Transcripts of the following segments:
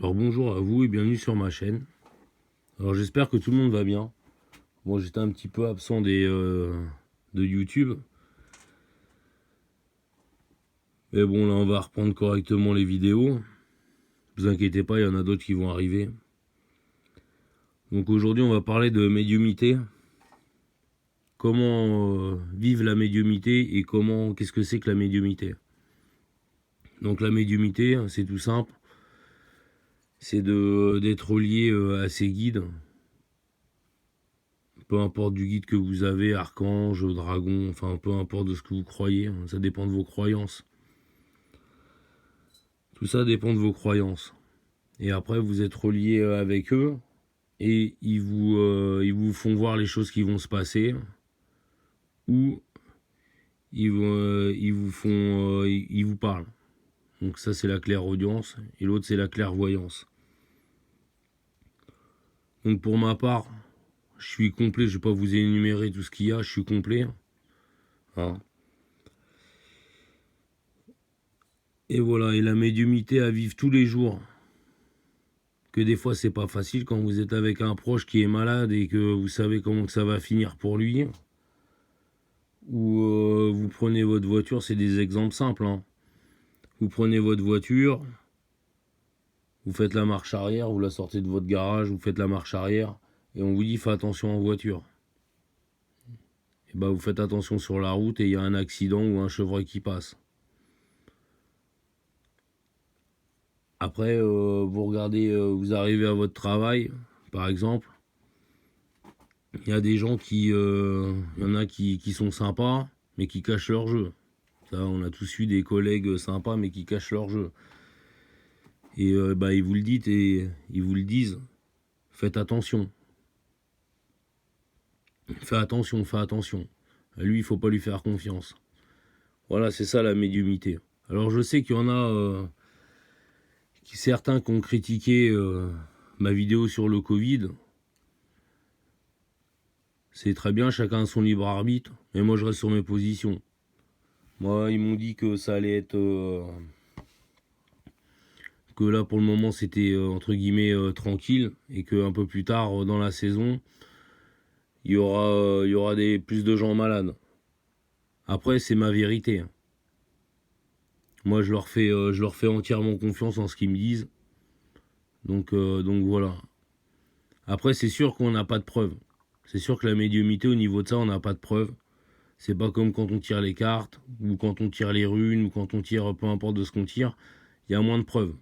Alors bonjour à vous et bienvenue sur ma chaîne. Alors j'espère que tout le monde va bien. Bon, j'étais un petit peu absent de YouTube. Mais bon, là on va reprendre correctement les vidéos. Ne vous inquiétez pas, il y en a d'autres qui vont arriver. Donc aujourd'hui on va parler de médiumnité. Comment vivre la médiumnité et qu'est-ce que c'est que la médiumnité. Donc la médiumnité, c'est tout simple. C'est d'être lié à ses guides. Peu importe du guide que vous avez, archange, dragon, enfin peu importe de ce que vous croyez, ça dépend de vos croyances. Tout ça dépend de vos croyances. Et après vous êtes relié avec eux et ils vous font voir les choses qui vont se passer ou ils vous parlent. Donc ça c'est la clairaudience et l'autre c'est la clairvoyance. Donc pour ma part, je suis complet, je vais pas vous énumérer tout ce qu'il y a, je suis complet. Hein. Et voilà, et la médiumnité à vivre tous les jours. Que des fois c'est pas facile quand vous êtes avec un proche qui est malade et que vous savez comment que ça va finir pour lui. Ou vous prenez votre voiture, c'est des exemples simples. Hein. Vous prenez votre voiture, vous faites la marche arrière, vous la sortez de votre garage, vous faites la marche arrière, et on vous dit fais attention en voiture. Et ben vous faites attention sur la route et il y a un accident ou un chevreuil qui passe. Après, vous regardez, vous arrivez à votre travail, par exemple. Il y a des gens il y en a qui sont sympas, mais qui cachent leur jeu. Ça, on a tous eu des collègues sympas, mais qui cachent leur jeu. Et ils vous le disent et ils vous le disent. Faites attention. Fais attention, fais attention. À lui, il faut pas lui faire confiance. Voilà, c'est ça la médiumnité. Alors je sais qu'il y en a certains qui ont critiqué ma vidéo sur le Covid. C'est très bien, chacun a son libre arbitre, mais moi je reste sur mes positions. Moi, ils m'ont dit que ça allait être... que là, pour le moment, c'était entre guillemets tranquille, et qu'un peu plus tard dans la saison, il y aura plus de gens malades. Après, c'est ma vérité. Moi, je leur fais entièrement confiance en ce qu'ils me disent. Donc voilà. Après, c'est sûr qu'on n'a pas de preuves. C'est sûr que la médiumnité, au niveau de ça, on n'a pas de preuves. C'est pas comme quand on tire les cartes, ou quand on tire les runes, ou quand on tire peu importe de ce qu'on tire. Il y a moins de preuves.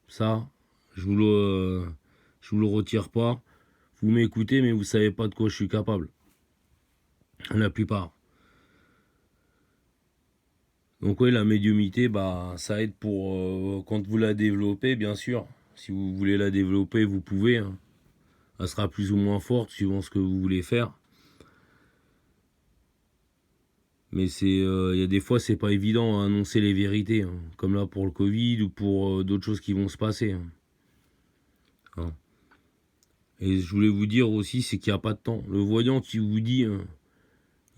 Ça, je vous le retire pas. Vous m'écoutez, mais vous savez pas de quoi je suis capable. La plupart. Donc oui, la médiumnité, ça aide pour quand vous la développez, bien sûr. Si vous voulez la développer, vous pouvez. Hein. Elle sera plus ou moins forte suivant ce que vous voulez faire. Mais il y a des fois, c'est pas évident à annoncer les vérités, hein. Comme là pour le Covid ou pour d'autres choses qui vont se passer. Hein. Hein. Et je voulais vous dire aussi, c'est qu'il n'y a pas de temps. Le voyant qui vous dit,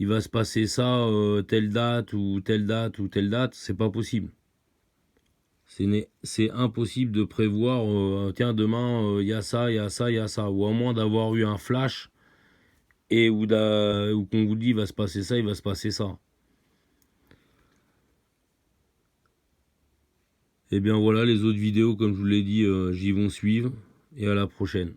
il va se passer ça, telle date ou telle date ou telle date, c'est pas possible. C'est impossible de prévoir, tiens, demain, il y a ça, il y a ça, il y a ça. Ou à moins d'avoir eu un flash et ou qu'on vous dit, il va se passer ça, il va se passer ça. Et bien voilà, les autres vidéos, comme je vous l'ai dit, j'y vont suivre. Et à la prochaine.